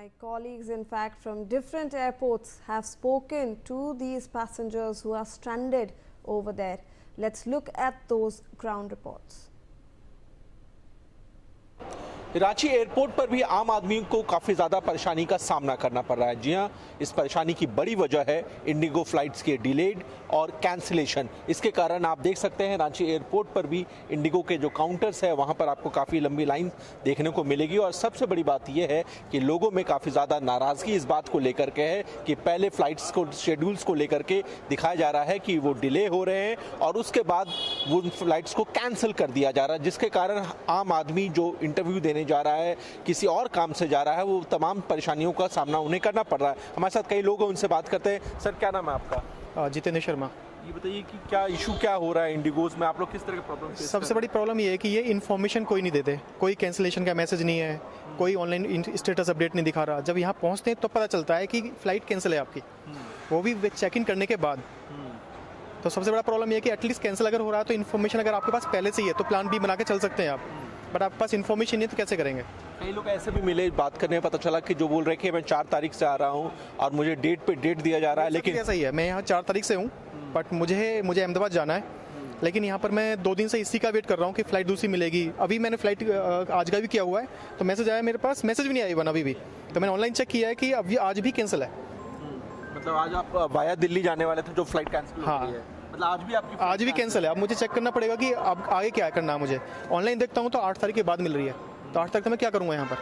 My colleagues, in fact, from different airports have spoken to these passengers who are stranded over there. Let's look at those ground reports. Ranchi airport पर भी आम आदमी को काफ़ी ज़्यादा परेशानी का सामना करना पड़ रहा है। जी हाँ, इस परेशानी की बड़ी वजह है इंडिगो फ्लाइट्स के डिलेड और कैंसिलेशन। इसके कारण आप देख सकते हैं रांची एयरपोर्ट पर भी इंडिगो के जो काउंटर्स है वहाँ पर आपको काफ़ी लंबी लाइन देखने को मिलेगी। और सबसे बड़ी बात यह है कि लोगों में काफ़ी ज़्यादा नाराज़गी इस बात को लेकर के है कि पहले फ्लाइट्स को शेड्यूल्स को लेकर के दिखाया जा रहा है कि वो डिले हो रहे हैं और उसके बाद वो फ्लाइट्स को कैंसिल कर दिया जा रहा है, जिसके कारण आम आदमी जो इंटरव्यू देने जा रहा है, किसी और काम से जा रहा है, वो तमाम परेशानियों का सामना उन्हें करना पड़ रहा है। हमारे साथ कई लोग हैं, उनसे बात करते हैं। सर, क्या नाम है आपका? जितेंद्र शर्मा। ये बताइए कि क्या इशू क्या हो रहा है इंडिगोज में, आप लोग किस तरह के प्रॉब्लम फेस कर रहे हैं? सबसे बड़ी प्रॉब्लम ये है कि ये इन्फॉर्मेशन कोई नहीं देते, कोई कैंसिलेशन का मैसेज नहीं है, कोई ऑनलाइन स्टेटस अपडेट नहीं दिखा रहा। जब यहाँ पहुँचते हैं तो पता चलता है कि फ्लाइट कैंसिल है आपकी, वो भी चेक इन करने के बाद। तो सबसे बड़ा प्रॉब्लम ये है कि एटलीस्ट कैंसिल अगर हो रहा है तो इन्फॉर्मेशन अगर आपके पास पहले से ही है तो प्लान भी बना के चल सकते हैं आप, बट आपके पास इन्फॉर्मेशन नहीं है तो कैसे करेंगे? कई लोग ऐसे भी मिले, बात करने में पता चला कि जो बोल रहे कि मैं 4 तारीख से आ रहा हूँ और मुझे डेट पे डेट दिया जा रहा है, लेकिन ऐसा ही है। मैं यहाँ 4 तारीख से हूँ, बट मुझे अहमदाबाद जाना है, लेकिन यहाँ पर मैं 2 दिन से इसी का वेट कर रहा हूँ कि फ़्लाइट दूसरी मिलेगी। अभी मैंने फ़्लाइट आज का भी किया हुआ है, तो मैसेज आया मेरे पास, मैसेज भी नहीं आया अभी भी। तो मैंने ऑनलाइन चेक किया है कि अभी आज भी कैंसिल है। मतलब आज आप वाया दिल्ली जाने वाले थे, जो फ्लाइट कैंसिल हो गई है, मतलब आज भी कैंसिल है। अब मुझे चेक करना पड़ेगा कि अब आगे क्या करना है। मुझे ऑनलाइन देखता हूँ तो 8 तारीख के बाद मिल रही है, तो 8 तारीख तो मैं क्या करूँगा यहाँ पर?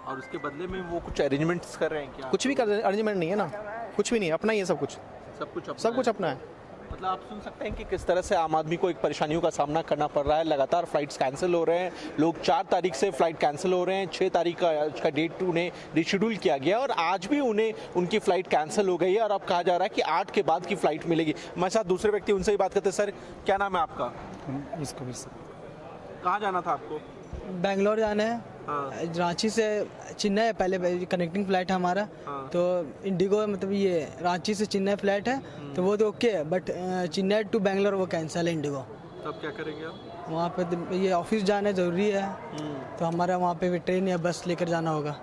और उसके बदले में वो कुछ अरेंजमेंट्स कर रहे हैं क्या? कुछ भी कर अरेंजमेंट नहीं है ना, कुछ भी नहीं है, अपना ही है सब कुछ अपना है। मतलब आप सुन सकते हैं कि किस तरह से आम आदमी को एक परेशानियों का सामना करना पड़ रहा है। लगातार फ्लाइट्स कैंसिल हो रहे हैं, लोग 4 तारीख से फ्लाइट कैंसिल हो रहे हैं, 6 तारीख का डेट उन्हें रिशेड्यूल किया गया और आज भी उन्हें उनकी फ़्लाइट कैंसिल हो गई है और अब कहा जा रहा है कि 8 के बाद की फ़्लाइट मिलेगी। हमारे साथ दूसरे व्यक्ति, उनसे ही बात करते हैं। सर, क्या नाम है आपका? कहाँ जाना था आपको? बेंगलोर जाना है। रांची से चेन्नई है, पहले कनेक्टिंग फ्लाइट है हमारा। तो इंडिगो मतलब ये रांची से चेन्नई फ्लाइट है, तो वो तो ओके है, बट चेन्नई टू बेंगलोर वो कैंसिल है इंडिगो। तब क्या करेंगे आप? वहाँ पे ये ऑफिस जाना ज़रूरी है, तो हमारा वहाँ पे ट्रेन या बस लेकर जाना होगा।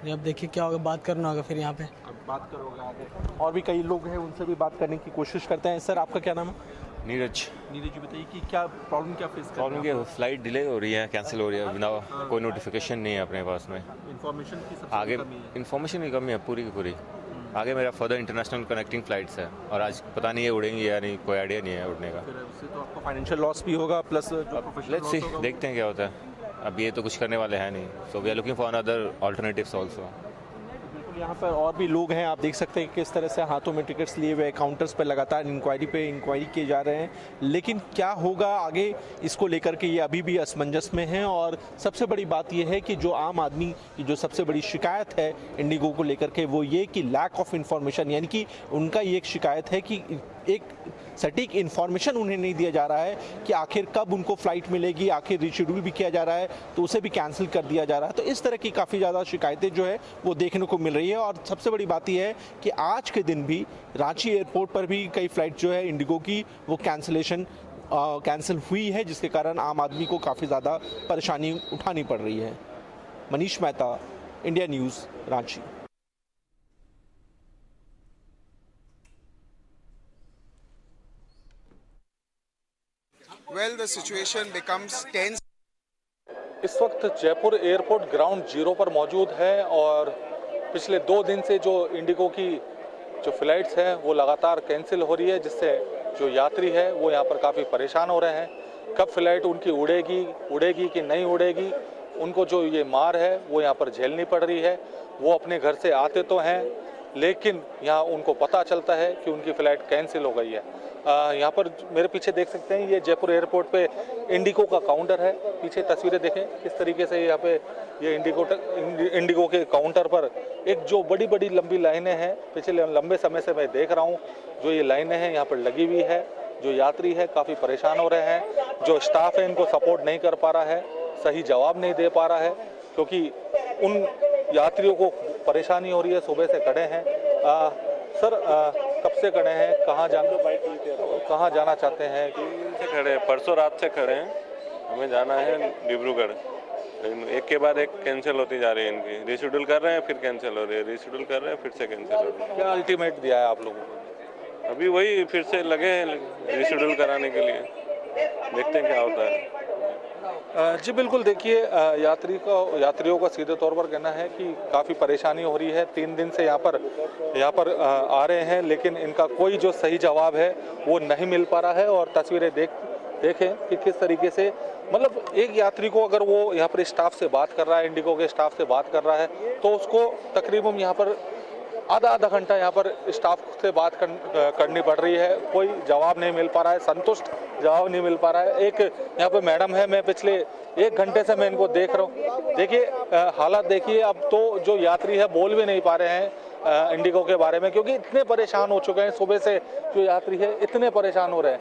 अब देखिए क्या होगा, बात करना होगा फिर यहाँ पे। अब बात करोगे आगे। और भी कई लोग हैं, उनसे भी बात करने की कोशिश करते हैं। सर, आपका क्या नाम है? नीरज जी, बताइए कि क्या प्रॉब्लम क्या फेस कर रहे हैं? प्रॉब्लम क्या, फ्लाइट डिले हो रही है, कैंसिल हो रही है, बिना कोई नोटिफिकेशन नहीं है अपने पास में। इन्फॉर्मेशन की सबसे आगे कमी है। इन्फॉर्मेशन की कमी है पूरी की पूरी। आगे मेरा फर्दर इंटरनेशनल कनेक्टिंग फ्लाइट्स है और आज पता नहीं है उड़ेंगी या नहीं, कोई आइडिया नहीं है उड़ने का। फिर उससे तो आपको फाइनेंशियल लॉस भी होगा, प्लस लेट्स सी, देखते हैं क्या होता है। अब ये तो कुछ करने वाले हैं नहीं, so we are looking for another alternatives also. यहाँ पर और भी लोग हैं, आप देख सकते हैं किस तरह से हाथों में टिकट्स लिए हुए काउंटर्स पर लगातार इंक्वायरी किए जा रहे हैं। लेकिन क्या होगा आगे, इसको लेकर के ये अभी भी असमंजस में हैं। और सबसे बड़ी बात ये है कि जो आम आदमी की जो सबसे बड़ी शिकायत है इंडिगो को लेकर के, वो ये कि लैक ऑफ इन्फॉर्मेशन, यानी कि उनका ये एक शिकायत है कि एक सटीक इन्फॉर्मेशन उन्हें नहीं दिया जा रहा है कि आखिर कब उनको फ्लाइट मिलेगी, आखिर रिशेड्यूल भी किया जा रहा है तो उसे भी कैंसिल कर दिया जा रहा है। तो इस तरह की काफ़ी ज़्यादा शिकायतें जो है वो देखने को मिल रही है। और सबसे बड़ी बात यह है कि आज के दिन भी रांची एयरपोर्ट पर भी कई फ्लाइट जो है इंडिगो की वो कैंसिल हुई है, जिसके कारण आम आदमी को काफ़ी ज़्यादा परेशानी उठानी पड़ रही है। Manish Mehta, India news, Ranchi. Well, the situation becomes tense. इस वक्त जयपुर एयरपोर्ट ग्राउंड जीरो पर मौजूद है और पिछले 2 दिन से जो इंडिगो की जो फ्लाइट्स हैं वो लगातार कैंसिल हो रही है, जिससे जो यात्री है वो यहाँ पर काफ़ी परेशान हो रहे हैं। कब फ्लाइट उनकी उड़ेगी कि नहीं उड़ेगी, उनको जो ये मार है वो यहाँ पर झेलनी पड़ रही है। वो अपने घर से आते तो हैं, लेकिन यहाँ उनको पता चलता है कि उनकी फ़्लाइट कैंसिल हो गई है। यहाँ पर मेरे पीछे देख सकते हैं, ये जयपुर एयरपोर्ट पे इंडिगो का काउंटर है। पीछे तस्वीरें देखें किस तरीके से यहाँ पे ये इंडिगो के काउंटर पर एक जो बड़ी लंबी लाइनें हैं, पिछले लंबे समय से मैं देख रहा हूँ जो ये लाइनें हैं यहाँ पर लगी हुई है। जो यात्री है काफ़ी परेशान हो रहे हैं, जो स्टाफ है इनको सपोर्ट नहीं कर पा रहा है, सही जवाब नहीं दे पा रहा है, क्योंकि उन यात्रियों को परेशानी हो रही है। सुबह से खड़े हैं। सर, कब से खड़े हैं, कहाँ जाना चाहते हैं? से खड़े हैं, परसों रात से खड़े हैं, हमें जाना है डिब्रूगढ़। लेकिन एक के बाद एक कैंसिल होती जा रही है इनकी। रीशेड्यूल कर रहे हैं फिर कैंसिल हो रही है, रीशेड्यूल कर रहे हैं फिर से कैंसिल हो रही है। क्या अल्टीमेट दिया है आप लोगों को? अभी वही फिर से लगे हैं रीशेड्यूल कराने के लिए, देखते हैं क्या होता है। जी बिल्कुल, देखिए यात्रियों का सीधे तौर पर कहना है कि काफ़ी परेशानी हो रही है। 3 दिन से यहाँ पर आ रहे हैं, लेकिन इनका कोई जो सही जवाब है वो नहीं मिल पा रहा है। और तस्वीरें देखें कि किस तरीके से, मतलब एक यात्री को अगर वो यहाँ पर स्टाफ से बात कर रहा है, इंडिगो के स्टाफ से बात कर रहा है, तो उसको तकरीबन यहाँ पर आधा घंटा यहाँ पर स्टाफ से बात करनी पड़ रही है। कोई जवाब नहीं मिल पा रहा है, संतुष्ट जवाब नहीं मिल पा रहा है। एक यहाँ पे मैडम है, मैं पिछले 1 घंटे से मैं इनको देख रहा हूँ। देखिए हालात देखिए, अब तो जो यात्री है बोल भी नहीं पा रहे हैं इंडिगो के बारे में, क्योंकि इतने परेशान हो चुके हैं। सुबह से जो यात्री है इतने परेशान हो रहे हैं।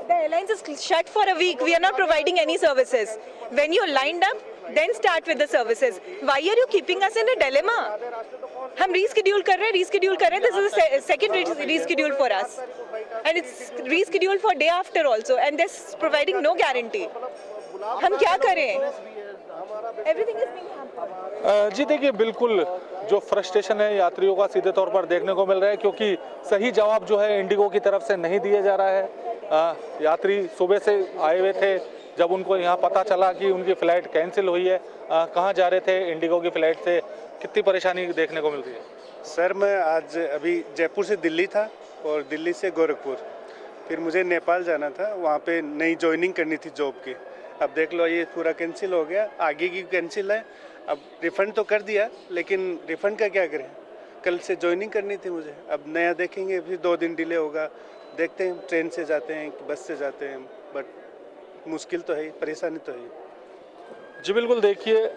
The airlines is shut for a week. We are not providing any services. When you're lined up, then start with the services. Why are you keeping us in a dilemma? हम reschedule कर रहे हैं. This is the second reschedule for us, and it's rescheduled for day after also, and this providing no guarantee. हम क्या करें? Everything is being hampered. जी देखिए, बिल्कुल जो फ्रस्ट्रेशन है यात्रियों का सीधे तौर पर देखने को मिल रहा है, क्योंकि सही जवाब जो है इंडिगो की तरफ से नहीं दिया जा रहा है। यात्री सुबह से आए हुए थे, जब उनको यहाँ पता चला कि उनकी फ़्लाइट कैंसिल हुई है, कहाँ जा रहे थे इंडिगो की फ़्लाइट से, कितनी परेशानी देखने को मिल रही है? सर मैं आज अभी जयपुर से दिल्ली था और दिल्ली से गोरखपुर, फिर मुझे नेपाल जाना था, वहाँ पे नई ज्वाइनिंग करनी थी जॉब की। अब देख लो ये पूरा कैंसिल हो गया, आगे की कैंसिल है। अब रिफ़ंड तो कर दिया, लेकिन रिफ़ंड का क्या करें? कल से ज्वाइनिंग करनी थी मुझे, अब नया देखेंगे, फिर 2 दिन डिले होगा। देखते हैं ट्रेन से जाते हैं कि बस से जाते हैं, बट मुश्किल तो है, परेशानी तो है। जी बिल्कुल, देखिए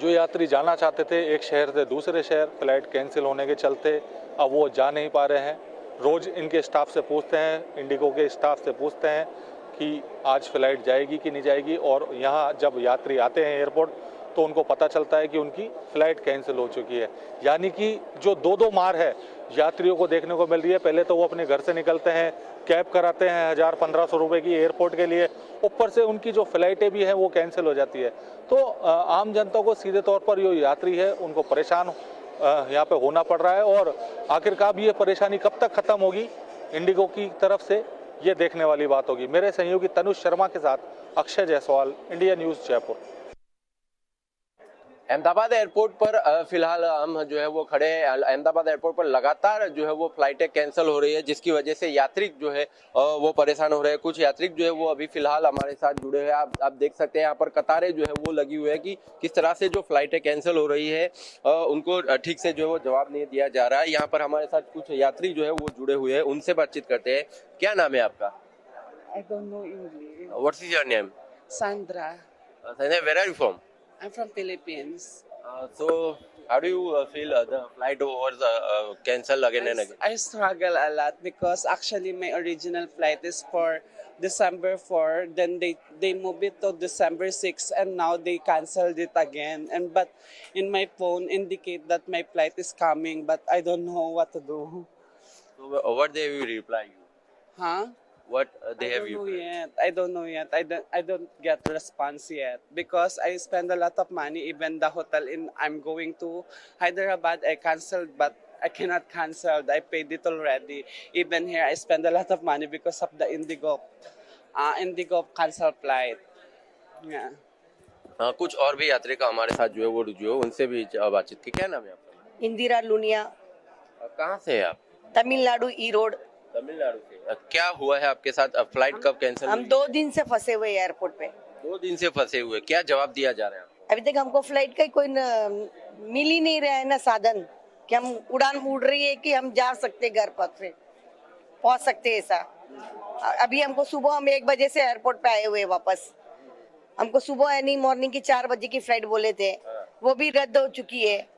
जो यात्री जाना चाहते थे एक शहर से दूसरे शहर, फ्लाइट कैंसिल होने के चलते अब वो जा नहीं पा रहे हैं। रोज़ इनके स्टाफ से पूछते हैं, इंडिगो के स्टाफ से पूछते हैं कि आज फ़्लाइट जाएगी कि नहीं जाएगी, और यहाँ जब यात्री आते हैं एयरपोर्ट तो उनको पता चलता है कि उनकी फ़्लाइट कैंसिल हो चुकी है। यानी कि जो दो मार है यात्रियों को देखने को मिल रही है। पहले तो वो अपने घर से निकलते हैं, कैब कराते हैं 1000-1500 रुपये की एयरपोर्ट के लिए, ऊपर से उनकी जो फ़्लाइटें भी हैं वो कैंसिल हो जाती है। तो आम जनता को सीधे तौर पर जो यात्री है उनको परेशान यहाँ पे होना पड़ रहा है। और आखिरकार ये परेशानी कब तक ख़त्म होगी इंडिगो की तरफ से, ये देखने वाली बात होगी। मेरे सहयोगी तनुष शर्मा के साथ Akshay Jaiswal, India news Jaipur. Ahmedabad airport पर फिलहाल हम जो है वो खड़े हैं। अहमदाबाद एयरपोर्ट पर लगातार जो है वो फ्लाइटें कैंसिल हो रही है, जिसकी वजह से यात्री जो है वो परेशान हो रहे हैं। कुछ यात्री जो है वो अभी फिलहाल हमारे साथ जुड़े हैं। आप देख सकते हैं यहाँ पर कतारें जो है वो लगी हुई है कि किस तरह से जो फ्लाइटें कैंसिल हो रही है उनको ठीक से जो है वो जवाब नहीं दिया जा रहा है। यहाँ पर हमारे साथ कुछ यात्री जो है वो जुड़े हुए हैं, उनसे बातचीत करते हैं। क्या नाम है आपका? I don't know English. What is your name? Sandra. Sandra, where are you from? I'm from Philippines. So how do you feel the flight was cancelled again and again? I struggle a lot because actually my original flight is for December 4. Then they moved it to December 6, and now they cancelled it again. But in my phone indicate that my flight is coming, but I don't know what to do. So what they will reply you? Huh? What they have you? I don't know yet. I don't get response yet because I spend a lot of money. Even the hotel I'm going to Hyderabad, I cancelled, but I cannot cancel. I paid it already. Even here, I spend a lot of money because of the Indigo cancel flight. Yeah. कुछ और भी यात्री का हमारे साथ जो है वो रुझान, उनसे भी बातचीत की। क्या नाम है आपका? इंदिरा लुनिया। कहाँ से है आप? तमिलनाडु ई रोड। तमिलनाडु से। क्या हुआ है आपके साथ? फ्लाइट कब कैंसिल हुई? हम 2 दिन से फंसे हुए एयरपोर्ट पे। 2 दिन से फंसे हुए, क्या जवाब दिया जा रहा है? अभी तक हमको फ्लाइट का कोई मिल ही नहीं रहा है ना साधन कि हम उड़ान उड़ रही है कि हम जा सकते घर पर से पहुंच सकते ऐसा। अभी हमको सुबह हम 1 बजे से एयरपोर्ट पे आए हुए वापस। हमको सुबह यानी मॉर्निंग की 4 बजे की फ्लाइट बोले थे, वो भी रद्द हो चुकी है।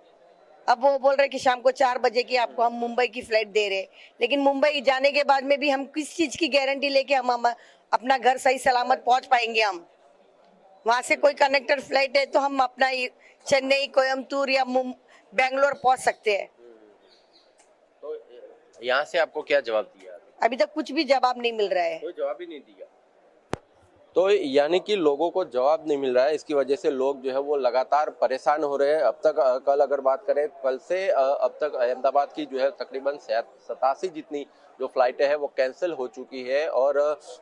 अब वो बोल रहे कि शाम को 4 बजे की आपको हम मुंबई की फ्लाइट दे रहे, लेकिन मुंबई जाने के बाद में भी हम किस चीज की गारंटी लेके हम अपना घर सही सलामत पहुंच पाएंगे? हम वहां से कोई कनेक्टर फ्लाइट है तो हम अपना चेन्नई, कोयम्बतूर या बेंगलोर पहुंच सकते हैं। तो यहाँ से आपको क्या जवाब दिया? अभी तक कुछ भी जवाब नहीं मिल रहा है। कोई जवाब ही नहीं दिया। तो यानी कि लोगों को जवाब नहीं मिल रहा है, इसकी वजह से लोग जो है वो लगातार परेशान हो रहे हैं। अब तक कल अगर बात करें, कल से अब तक अहमदाबाद की जो है तकरीबन 87 जितनी जो फ्लाइटें हैं वो कैंसिल हो चुकी है। और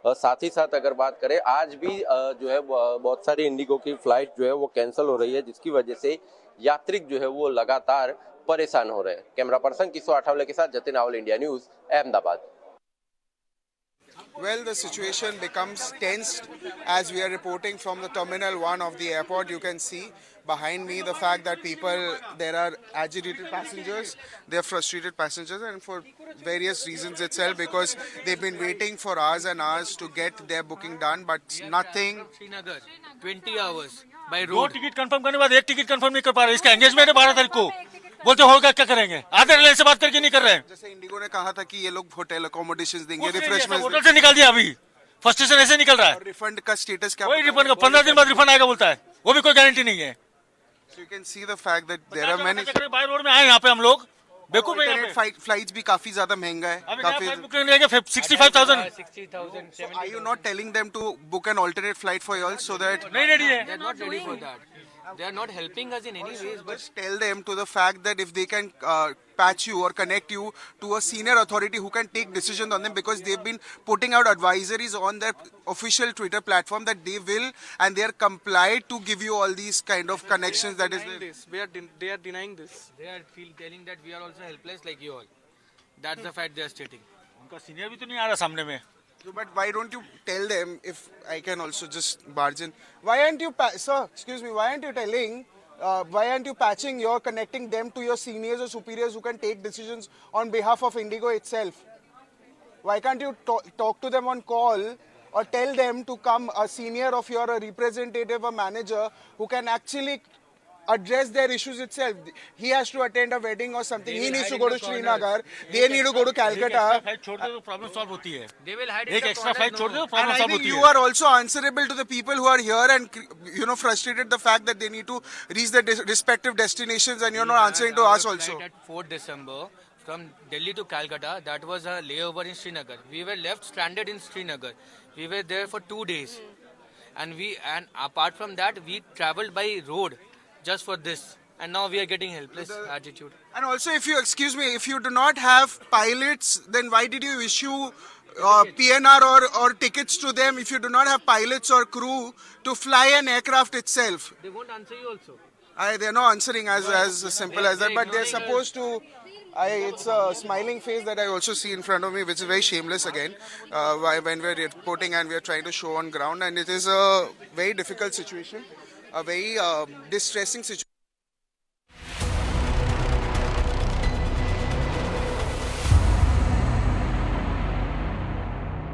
साथ ही साथ अगर बात करें, आज भी जो है बहुत सारी इंडिगो की फ्लाइट जो है वो कैंसिल हो रही है, जिसकी वजह से यात्रिक जो है वो लगातार परेशान हो रहे हैं। कैमरा पर्सन किशोर आठवले के साथ Jatin Rawal, India news, Ahmedabad. Well, the situation becomes tensed as we are reporting from the Terminal 1 of the airport. You can see behind me the fact that there are agitated passengers, they are frustrated passengers, and for various reasons itself, because they've been waiting for hours and hours to get their booking done, but nothing. Srinagar 20 hours by road। 2 ticket confirm करने के बाद 1 ticket confirm नहीं कर पा रहे। इसका engagement है 12 तारीख को, बोलते होगा क्या करेंगे, आधे रेलवे से बात करके नहीं कर रहे हैं। जैसे इंडिगो ने कहा था कि ये लोग होटल अकोमोडेशन देंगे, रिफ्रेशमेंट होटल से निकाल दिया, अभी फर्स्ट स्टेशन ऐसे निकल रहा है। रिफंड का स्टेटस क्या? कोई रिफंड का 15 दिन बाद रिफंड आएगा बोलता है, वो भी कोई गारंटी नहीं है। So you can see the fact that there are many. By road में आए यहाँ पे हम लोग, बेवकूफ फ्लाइट्स भी काफी ज्यादा महंगा है, काफी 65,000। So are you not telling them to book an alternate flight for you all so that? नहीं रेडी है। They are not ready for that. They are not helping us in any ways. But Just tell them to the fact that if they can patch you or connect you to a senior authority who can take decisions on them, because they've been putting out advisories on their official Twitter platform that they will and they are complied to give you all these kind of connections. That is they are denying this. They are telling that we are also helpless like you all. That's the fact they are stating. उनका senior भी तो नहीं आ रहा सामने में। But why don't you tell them, if I can also just barge in, why aren't you, sir, excuse me, why aren't you telling, why aren't you patching your, connecting them to your seniors or superiors who can take decisions on behalf of Indigo itself? Why can't you talk to them on call or tell them to come, a senior of your, a representative, a manager who can actually address their issues itself? He has to attend a wedding or something. He needs to go to Srinagar. They need to go to Calcutta. Problem solve होती है। They will hide एक extra flight छोड़ दो, And problem I solve think होती you है। are also answerable to the people who are here and, you know, frustrated the fact that they need to reach their respective destinations, and you're not answering to us also. At 4 December from Delhi to Calcutta, that was a layover in Srinagar. We were left stranded in Srinagar. We were there for 2 days, and apart from that, we traveled by road just for this, and now we are getting helpless attitude. And also, if you, excuse me, if you do not have pilots, then why did you issue PNR or tickets to them if you do not have pilots or crew to fly an aircraft itself? They won't answer you also. They're not answering as simple as that, but they're supposed to. It's a smiling face that I also see in front of me, which is very shameless again, when we're reporting and we're trying to show on ground, and it is a very difficult situation, a very distressing situation.